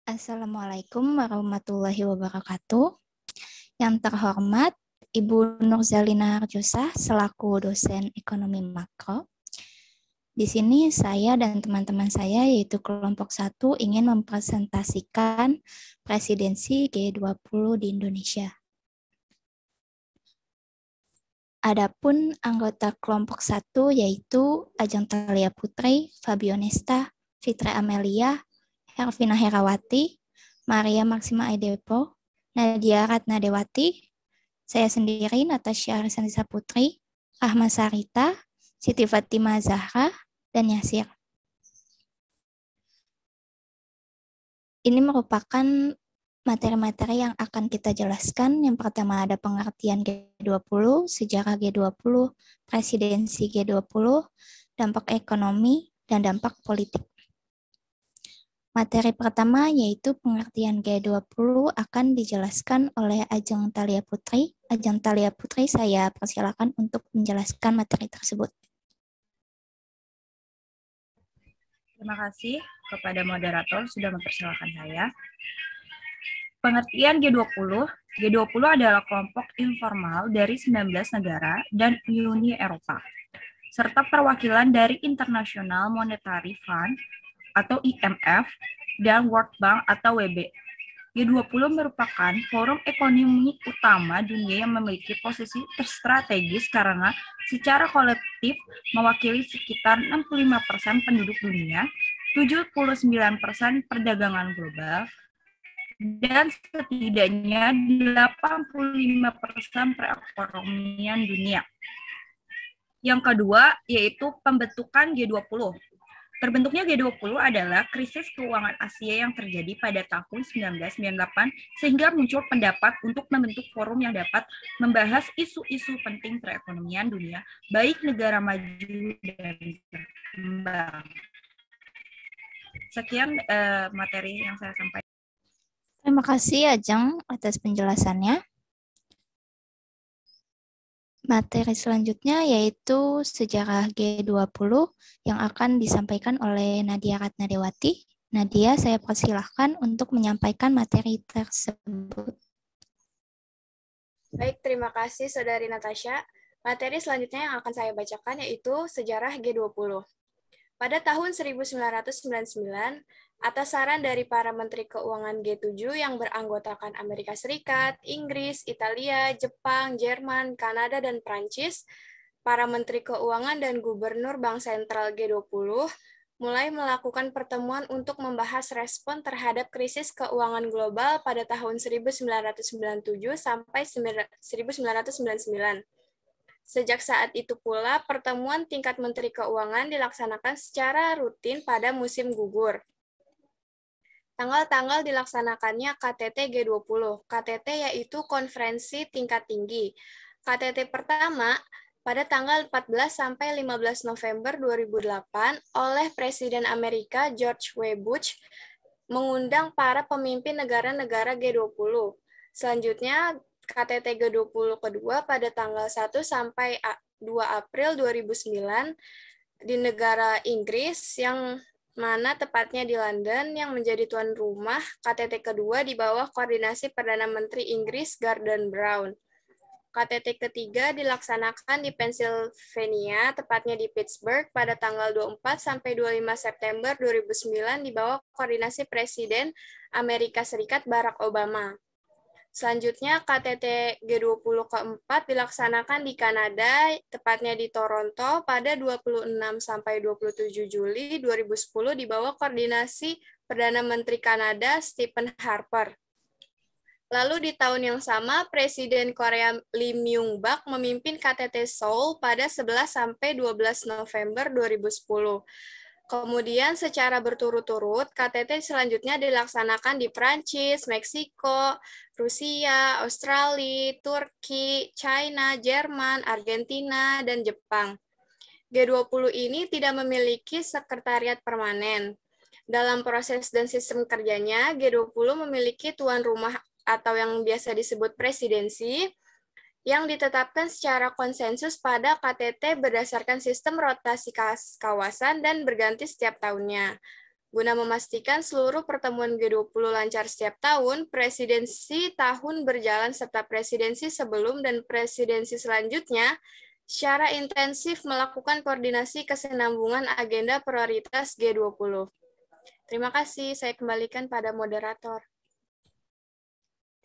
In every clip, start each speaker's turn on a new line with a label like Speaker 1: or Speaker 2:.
Speaker 1: Assalamualaikum warahmatullahi wabarakatuh. Yang terhormat Ibu Nurzalina Harjusah selaku dosen ekonomi makro. Di sini saya dan teman-teman saya yaitu kelompok 1 ingin mempresentasikan presidensi G20 di Indonesia. Adapun anggota kelompok 1 yaitu Ajeng Thalia Putri, Fabionesta, Fitri Amelia, Hervina Herawati, Maria Maxima Edepo, Nadia Ratnadewati, saya sendiri Natasha Arisanisa Putri, Rahma Sarita, Siti Fatima Zahra, dan Yasir. Ini merupakan materi-materi yang akan kita jelaskan. Yang pertama ada pengertian G20, sejarah G20, presidensi G20, dampak ekonomi, dan dampak politik. Materi pertama yaitu pengertian G20 akan dijelaskan oleh Ajeng Thalia Putri. Ajeng Thalia Putri, saya persilakan untuk menjelaskan materi tersebut.
Speaker 2: Terima kasih kepada moderator sudah mempersilahkan saya. Pengertian G20. G20 adalah kelompok informal dari 19 negara dan Uni Eropa, serta perwakilan dari International Monetary Fund atau IMF dan World Bank atau WB. G20 merupakan forum ekonomi utama dunia yang memiliki posisi strategis karena secara kolektif mewakili sekitar 65% penduduk dunia, 79% perdagangan global, dan setidaknya 85% perekonomian dunia. Yang kedua yaitu pembentukan G20. Terbentuknya G20 adalah krisis keuangan Asia yang terjadi pada tahun 1998 sehingga muncul pendapat untuk membentuk forum yang dapat membahas isu-isu penting perekonomian dunia, baik negara maju dan berkembang. Sekian materi yang saya sampaikan.
Speaker 1: Terima kasih Ajeng atas penjelasannya. Materi selanjutnya yaitu sejarah G20 yang akan disampaikan oleh Nadia Ratnadewati. Nadia, saya persilahkan untuk menyampaikan materi tersebut.
Speaker 3: Baik, terima kasih Saudari Natasha. Materi selanjutnya yang akan saya bacakan yaitu sejarah G20. Pada tahun 1999, atas saran dari para Menteri Keuangan G7 yang beranggotakan Amerika Serikat, Inggris, Italia, Jepang, Jerman, Kanada, dan Prancis, para Menteri Keuangan dan Gubernur Bank Sentral G20 mulai melakukan pertemuan untuk membahas respon terhadap krisis keuangan global pada tahun 1997 sampai 1999. Sejak saat itu pula, pertemuan tingkat Menteri Keuangan dilaksanakan secara rutin pada musim gugur. Tanggal-tanggal dilaksanakannya KTT G20. KTT yaitu Konferensi Tingkat Tinggi. KTT pertama pada tanggal 14 sampai 15 November 2008 oleh Presiden Amerika George W. Bush mengundang para pemimpin negara-negara G20. Selanjutnya, KTT G20 kedua pada tanggal 1 sampai 2 April 2009 di negara Inggris, yang mana tepatnya di London, yang menjadi tuan rumah. KTT kedua di bawah koordinasi Perdana Menteri Inggris Gordon Brown. KTT ketiga dilaksanakan di Pennsylvania, tepatnya di Pittsburgh, pada tanggal 24 sampai 25 September 2009 di bawah koordinasi Presiden Amerika Serikat Barack Obama. Selanjutnya, KTT G20 keempat dilaksanakan di Kanada, tepatnya di Toronto, pada 26 sampai 27 Juli 2010 di bawah koordinasi Perdana Menteri Kanada Stephen Harper. Lalu di tahun yang sama, Presiden Korea Lee Myung-bak memimpin KTT Seoul pada 11 sampai 12 November 2010. Kemudian secara berturut-turut, KTT selanjutnya dilaksanakan di Prancis, Meksiko, Rusia, Australia, Turki, China, Jerman, Argentina, dan Jepang. G20 ini tidak memiliki sekretariat permanen. Dalam proses dan sistem kerjanya, G20 memiliki tuan rumah atau yang biasa disebut presidensi, yang ditetapkan secara konsensus pada KTT berdasarkan sistem rotasi kawasan dan berganti setiap tahunnya. Guna memastikan seluruh pertemuan G20 lancar setiap tahun, presidensi tahun berjalan serta presidensi sebelum dan presidensi selanjutnya secara intensif melakukan koordinasi kesinambungan agenda prioritas G20. Terima kasih, saya kembalikan pada moderator.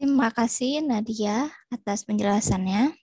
Speaker 1: Terima kasih Nadia atas penjelasannya.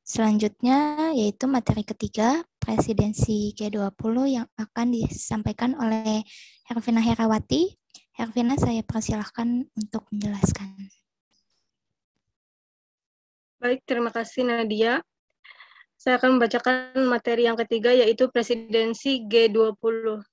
Speaker 1: Selanjutnya yaitu materi ketiga, presidensi G20 yang akan disampaikan oleh Hervina Herawati. Hervina, saya persilahkan untuk menjelaskan.
Speaker 4: Baik, terima kasih Nadia. Saya akan membacakan materi yang ketiga, yaitu presidensi G20.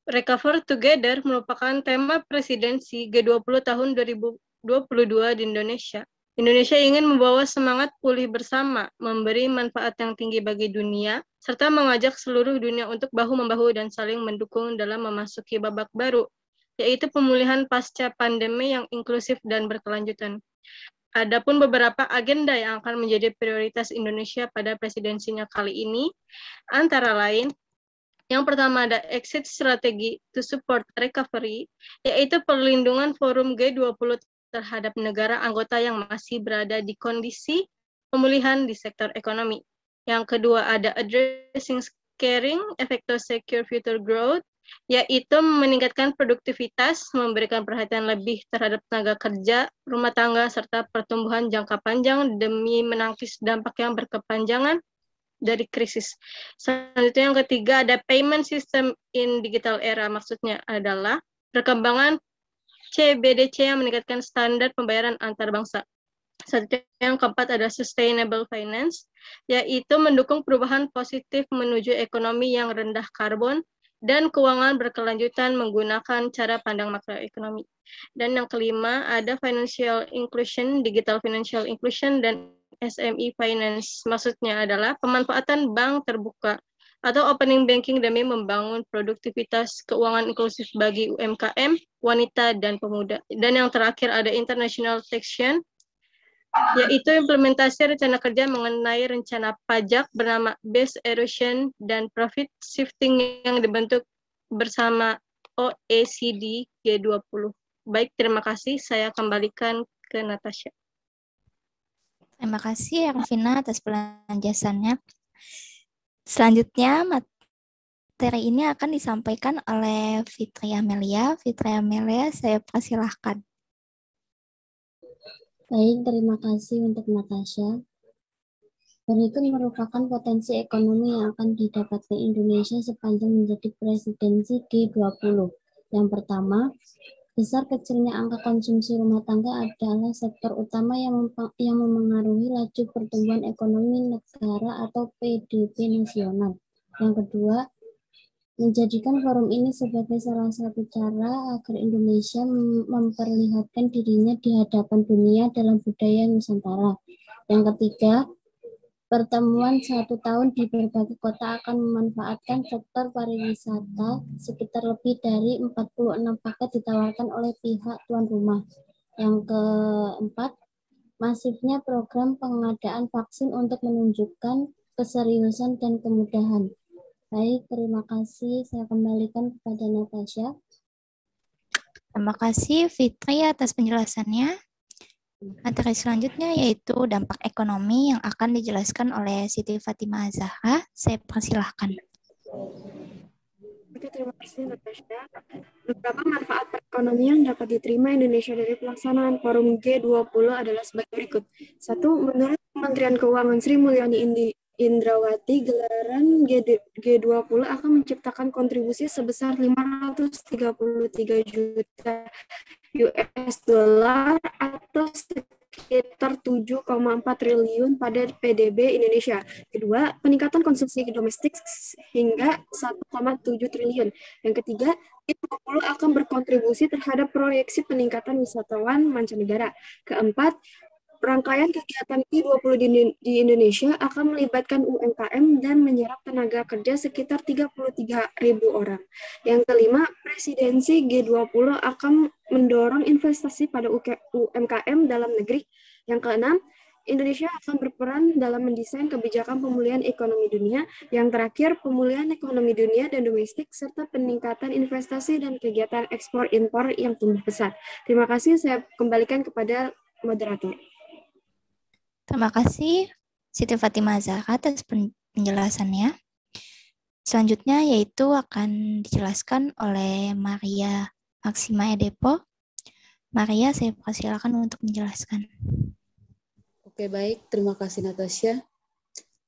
Speaker 4: Recover Together merupakan tema presidensi G20 tahun 2022 di Indonesia. Indonesia ingin membawa semangat pulih bersama, memberi manfaat yang tinggi bagi dunia, serta mengajak seluruh dunia untuk bahu-membahu dan saling mendukung dalam memasuki babak baru, yaitu pemulihan pasca pandemi yang inklusif dan berkelanjutan. Adapun beberapa agenda yang akan menjadi prioritas Indonesia pada presidensinya kali ini, antara lain, yang pertama ada exit strategi to support recovery, yaitu perlindungan forum G20 terhadap negara anggota yang masih berada di kondisi pemulihan di sektor ekonomi. Yang kedua ada addressing caring, effective secure future growth, yaitu meningkatkan produktivitas, memberikan perhatian lebih terhadap tenaga kerja, rumah tangga, serta pertumbuhan jangka panjang demi menangkis dampak yang berkepanjangan dari krisis. Selanjutnya yang ketiga ada payment system in digital era, maksudnya adalah perkembangan CBDC yang meningkatkan standar pembayaran antar bangsa. Selanjutnya yang keempat ada sustainable finance, yaitu mendukung perubahan positif menuju ekonomi yang rendah karbon dan keuangan berkelanjutan menggunakan cara pandang makroekonomi. Dan yang kelima ada financial inclusion, digital financial inclusion, dan SME finance. Maksudnya adalah pemanfaatan bank terbuka atau opening banking demi membangun produktivitas keuangan inklusif bagi UMKM, wanita, dan pemuda. Dan yang terakhir ada international taxation, yaitu implementasi rencana kerja mengenai rencana pajak bernama Base Erosion dan Profit Shifting yang dibentuk bersama OECD G20. Baik, terima kasih. Saya kembalikan ke Natasha.
Speaker 1: Terima kasih Hervina atas penjelasannya. Selanjutnya materi ini akan disampaikan oleh Fitri Amelia. Fitri Amelia, saya persilahkan.
Speaker 5: Baik, terima kasih untuk Natasha. Berikut merupakan potensi ekonomi yang akan didapatkan Indonesia sepanjang menjadi presidensi G20. Yang pertama, besar kecilnya angka konsumsi rumah tangga adalah sektor utama yang memengaruhi laju pertumbuhan ekonomi negara atau PDB nasional. Yang kedua, menjadikan forum ini sebagai salah satu cara agar Indonesia memperlihatkan dirinya di hadapan dunia dalam budaya Nusantara. Yang ketiga, pertemuan 1 tahun di berbagai kota akan memanfaatkan sektor pariwisata. Sekitar lebih dari 46 paket ditawarkan oleh pihak tuan rumah. Yang keempat, masifnya program pengadaan vaksin untuk menunjukkan keseriusan dan kemudahan. Baik, terima kasih. Saya kembalikan kepada Natasha.
Speaker 1: Terima kasih Fitri atas penjelasannya. Materi selanjutnya yaitu dampak ekonomi yang akan dijelaskan oleh Siti Fatimah Zahra. Saya persilahkan.
Speaker 6: Oke, terima kasih Natasha. Beberapa manfaat perekonomian dapat diterima Indonesia dari pelaksanaan forum G20 adalah sebagai berikut. 1. Menurut Kementerian Keuangan Sri Mulyani Indrawati, gelaran G20 akan menciptakan kontribusi sebesar 533 juta US dollar atau sekitar 7,4 triliun pada PDB Indonesia. Kedua, peningkatan konsumsi domestik hingga 1,7 triliun. Yang ketiga, G20 akan berkontribusi terhadap proyeksi peningkatan wisatawan mancanegara. Keempat, rangkaian kegiatan G20 di Indonesia akan melibatkan UMKM dan menyerap tenaga kerja sekitar 33.000 orang. Yang kelima, presidensi G20 akan mendorong investasi pada UMKM dalam negeri. Yang keenam, Indonesia akan berperan dalam mendesain kebijakan pemulihan ekonomi dunia. Yang terakhir, pemulihan ekonomi dunia dan domestik, serta peningkatan investasi dan kegiatan ekspor-impor yang tumbuh pesat. Terima kasih, saya kembalikan kepada moderator.
Speaker 1: Terima kasih Siti Fatimah Zahra atas penjelasannya. Selanjutnya yaitu akan dijelaskan oleh Maria Maxima Edepo. Maria, saya persilakan untuk menjelaskan.
Speaker 7: Oke, baik. Terima kasih, Natasha.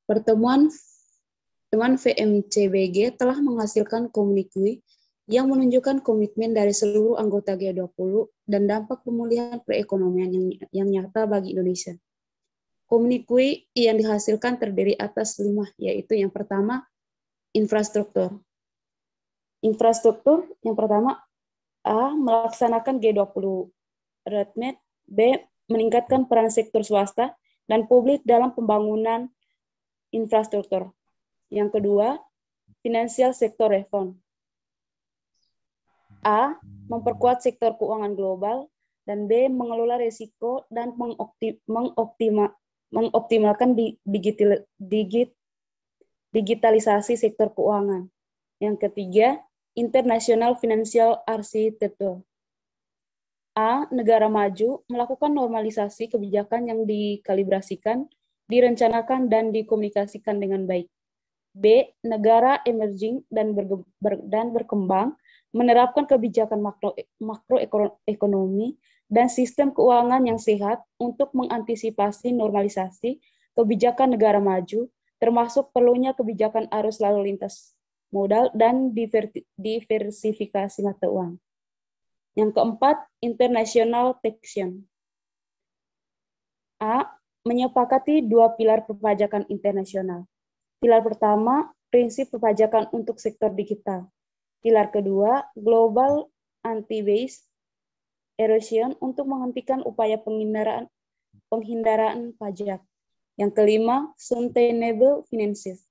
Speaker 7: Pertemuan VMCBG telah menghasilkan komunikasi yang menunjukkan komitmen dari seluruh anggota G20 dan dampak pemulihan perekonomian yang nyata bagi Indonesia. Komunikasi yang dihasilkan terdiri atas 5, yaitu yang pertama, infrastruktur. Infrastruktur yang pertama, A. Melaksanakan G20 roadmap. B. Meningkatkan peran sektor swasta dan publik dalam pembangunan infrastruktur. Yang kedua, financial sector reform. A. Memperkuat sektor keuangan global. Dan B. Mengelola risiko dan mengoptimalkan digitalisasi sektor keuangan. Yang ketiga, international financial architecture. A. Negara maju melakukan normalisasi kebijakan yang dikalibrasikan, direncanakan, dan dikomunikasikan dengan baik. B. Negara emerging dan berkembang menerapkan kebijakan makroekonomi dan sistem keuangan yang sehat untuk mengantisipasi normalisasi kebijakan negara maju, termasuk perlunya kebijakan arus lalu lintas modal dan diversifikasi mata uang. Yang keempat, international taxation. A. Menyepakati 2 pilar perpajakan internasional. Pilar pertama, prinsip perpajakan untuk sektor digital. Pilar kedua, global anti-base erosion untuk menghentikan upaya penghindaraan pajak. Yang kelima, sustainable finance.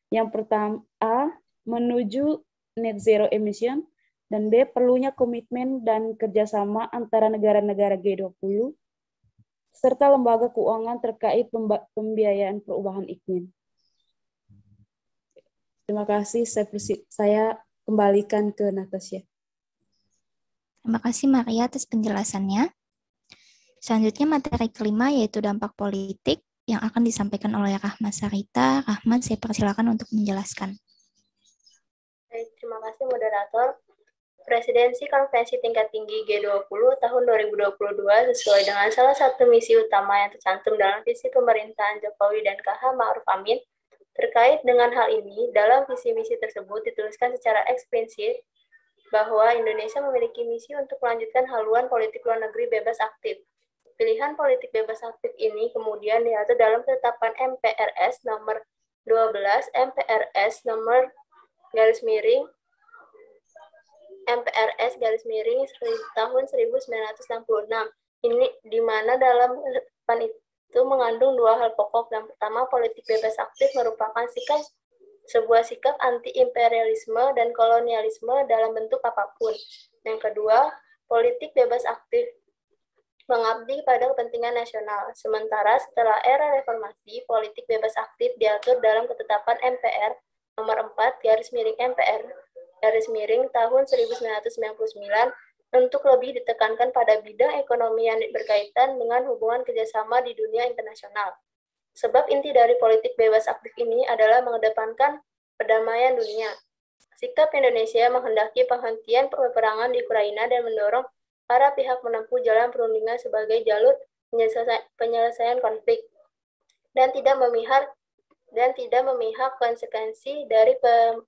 Speaker 7: Yang pertama, A. Menuju net zero emission. Dan B. Perlunya komitmen dan kerjasama antara negara-negara G20 serta lembaga keuangan terkait pembiayaan perubahan iklim. Terima kasih, saya kembalikan ke Natasha.
Speaker 1: Terima kasih Maria atas penjelasannya. Selanjutnya materi kelima yaitu dampak politik yang akan disampaikan oleh Rahma Sarita. Rahma, saya persilakan untuk menjelaskan.
Speaker 8: Terima kasih moderator. Presidensi Konferensi Tingkat Tinggi G20 tahun 2022 sesuai dengan salah satu misi utama yang tercantum dalam visi pemerintahan Jokowi dan KH Ma'ruf Amin. Terkait dengan hal ini, dalam visi misi tersebut dituliskan secara eksplisit bahwa Indonesia memiliki misi untuk melanjutkan haluan politik luar negeri bebas aktif. Pilihan politik bebas aktif ini kemudian diatur dalam ketetapan MPRS nomor 12, MPRS nomor MPRS tahun 1966. Ini di mana dalam ketetapan itu mengandung 2 hal pokok. Yang pertama, politik bebas aktif merupakan sebuah sikap anti-imperialisme dan kolonialisme dalam bentuk apapun. Yang kedua, politik bebas aktif mengabdi pada kepentingan nasional. Sementara setelah era reformasi, politik bebas aktif diatur dalam ketetapan MPR nomor 4 /MPR tahun 1999 untuk lebih ditekankan pada bidang ekonomi yang berkaitan dengan hubungan kerjasama di dunia internasional. Sebab inti dari politik bebas aktif ini adalah mengedepankan perdamaian dunia. Sikap Indonesia menghendaki penghentian peperangan di Ukraina dan mendorong para pihak menempuh jalan perundingan sebagai jalur penyelesaian konflik dan tidak memihak konsekuensi dari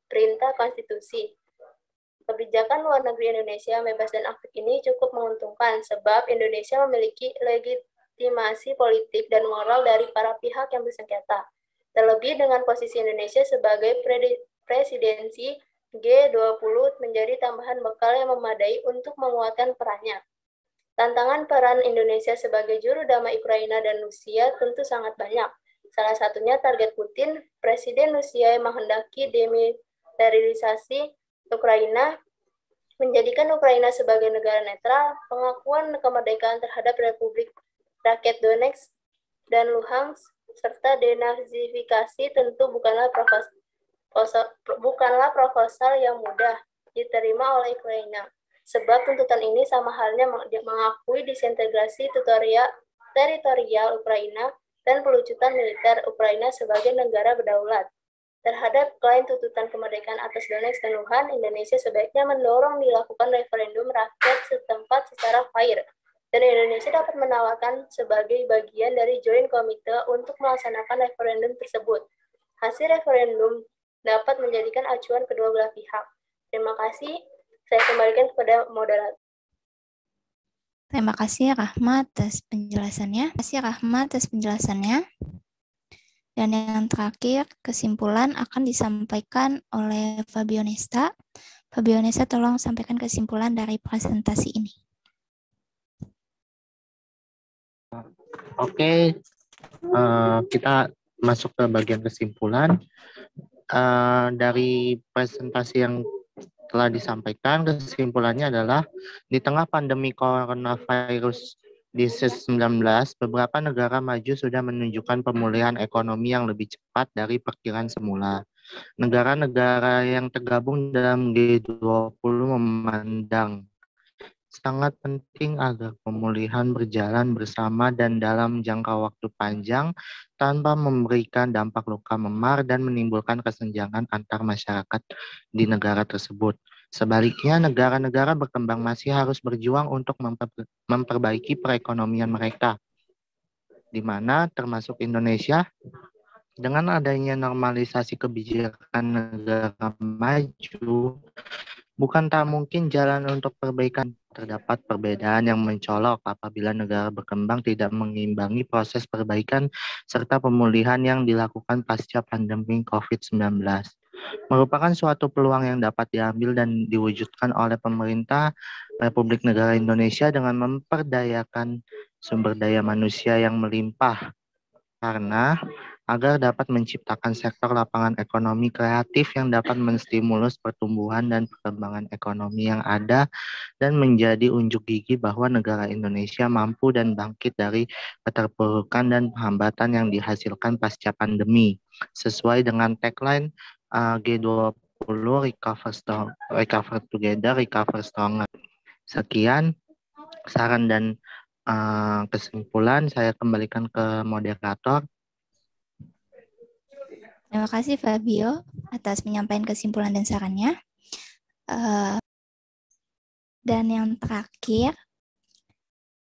Speaker 8: perintah konstitusi. Kebijakan luar negeri Indonesia bebas dan aktif ini cukup menguntungkan sebab Indonesia memiliki legitimasi politik dan moral dari para pihak yang bersengketa. Terlebih dengan posisi Indonesia sebagai presidensi G20 menjadi tambahan bekal yang memadai untuk menguatkan perannya. Tantangan peran Indonesia sebagai juru damai Ukraina dan Rusia tentu sangat banyak. Salah satunya target Putin, Presiden Rusia yang menghendaki demilitarisasi Ukraina, menjadikan Ukraina sebagai negara netral, pengakuan kemerdekaan terhadap Republik Rakyat Donetsk dan Luhansk, serta denazifikasi tentu bukanlah proposal yang mudah diterima oleh Ukraina. Sebab tuntutan ini sama halnya mengakui disintegrasi teritorial Ukraina dan pelucutan militer Ukraina sebagai negara berdaulat. Terhadap klaim tuntutan kemerdekaan atas Donetsk dan Luhansk, Indonesia sebaiknya mendorong dilakukan referendum rakyat setempat secara fair, dan Indonesia dapat menawarkan sebagai bagian dari Joint Committee untuk melaksanakan referendum tersebut. Hasil referendum dapat menjadikan acuan kedua belah pihak. Terima kasih. Saya kembalikan kepada moderator.
Speaker 1: Terima kasih Rahma atas penjelasannya. Dan yang terakhir, kesimpulan akan disampaikan oleh Fabio Nesta. Fabio Nesta, tolong sampaikan kesimpulan dari presentasi ini.
Speaker 9: Oke, kita masuk ke bagian kesimpulan. Dari presentasi yang telah disampaikan, kesimpulannya adalah di tengah pandemi coronavirus disease 19, beberapa negara maju sudah menunjukkan pemulihan ekonomi yang lebih cepat dari perkiraan semula. Negara-negara yang tergabung dalam G20 memandang sangat penting agar pemulihan berjalan bersama dan dalam jangka waktu panjang tanpa memberikan dampak luka memar dan menimbulkan kesenjangan antar masyarakat di negara tersebut. Sebaliknya, negara-negara berkembang masih harus berjuang untuk memperbaiki perekonomian mereka, di mana termasuk Indonesia. Dengan adanya normalisasi kebijakan negara maju, bukan tak mungkin jalan untuk perbaikan. Terdapat perbedaan yang mencolok apabila negara berkembang tidak mengimbangi proses perbaikan serta pemulihan yang dilakukan pasca pandemi COVID-19. Merupakan suatu peluang yang dapat diambil dan diwujudkan oleh pemerintah Republik Negara Indonesia dengan memperdayakan sumber daya manusia yang melimpah, karena agar dapat menciptakan sektor lapangan ekonomi kreatif yang dapat menstimulus pertumbuhan dan perkembangan ekonomi yang ada dan menjadi unjuk gigi bahwa negara Indonesia mampu dan bangkit dari keterpurukan dan hambatan yang dihasilkan pasca pandemi, sesuai dengan tagline G20 Recover Together, Recover Stronger. Sekian saran dan kesimpulan, saya kembalikan ke moderator.
Speaker 1: Terima kasih Fabio atas penyampaian kesimpulan dan sarannya. Dan yang terakhir,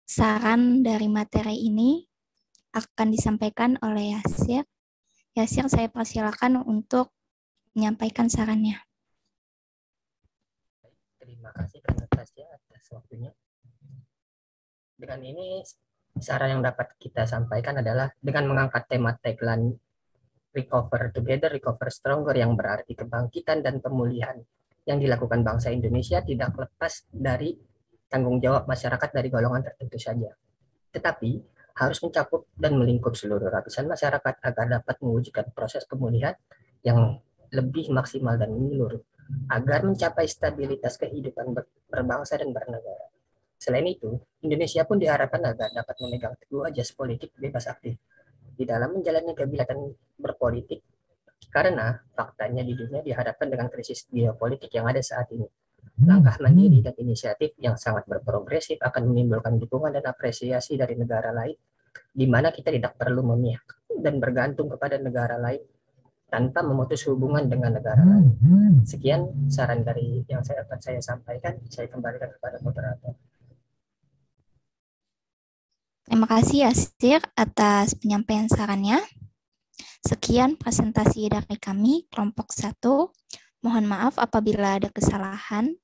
Speaker 1: saran dari materi ini akan disampaikan oleh Yasir. Yasir, saya persilakan untuk menyampaikan sarannya.
Speaker 10: Terima kasih Kak Natasha atas waktunya. Dengan ini, saran yang dapat kita sampaikan adalah dengan mengangkat tema tagline Recover Together, Recover Stronger, yang berarti kebangkitan dan pemulihan yang dilakukan bangsa Indonesia tidak lepas dari tanggung jawab masyarakat dari golongan tertentu saja, tetapi harus mencakup dan melingkup seluruh lapisan masyarakat agar dapat mewujudkan proses pemulihan yang lebih maksimal dan menyeluruh, agar mencapai stabilitas kehidupan berbangsa dan bernegara. Selain itu, Indonesia pun diharapkan agar dapat memegang teguh ajas politik bebas aktif di dalam menjalani kegiatan berpolitik, karena faktanya di dunia dihadapkan dengan krisis geopolitik yang ada saat ini. Langkah mandiri dan inisiatif yang sangat berprogresif akan menimbulkan dukungan dan apresiasi dari negara lain, di mana kita tidak perlu memihak dan bergantung kepada negara lain tanpa memutus hubungan dengan negara lain. Sekian saran dari yang akan saya sampaikan. Saya kembalikan kepada moderator.
Speaker 1: Terima kasih Yasir atas penyampaian sarannya. Sekian presentasi dari kami, kelompok 1. Mohon maaf apabila ada kesalahan.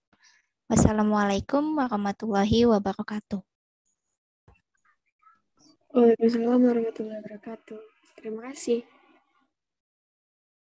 Speaker 1: Wassalamualaikum warahmatullahi wabarakatuh.
Speaker 6: Waalaikumsalam warahmatullahi wabarakatuh. Terima kasih.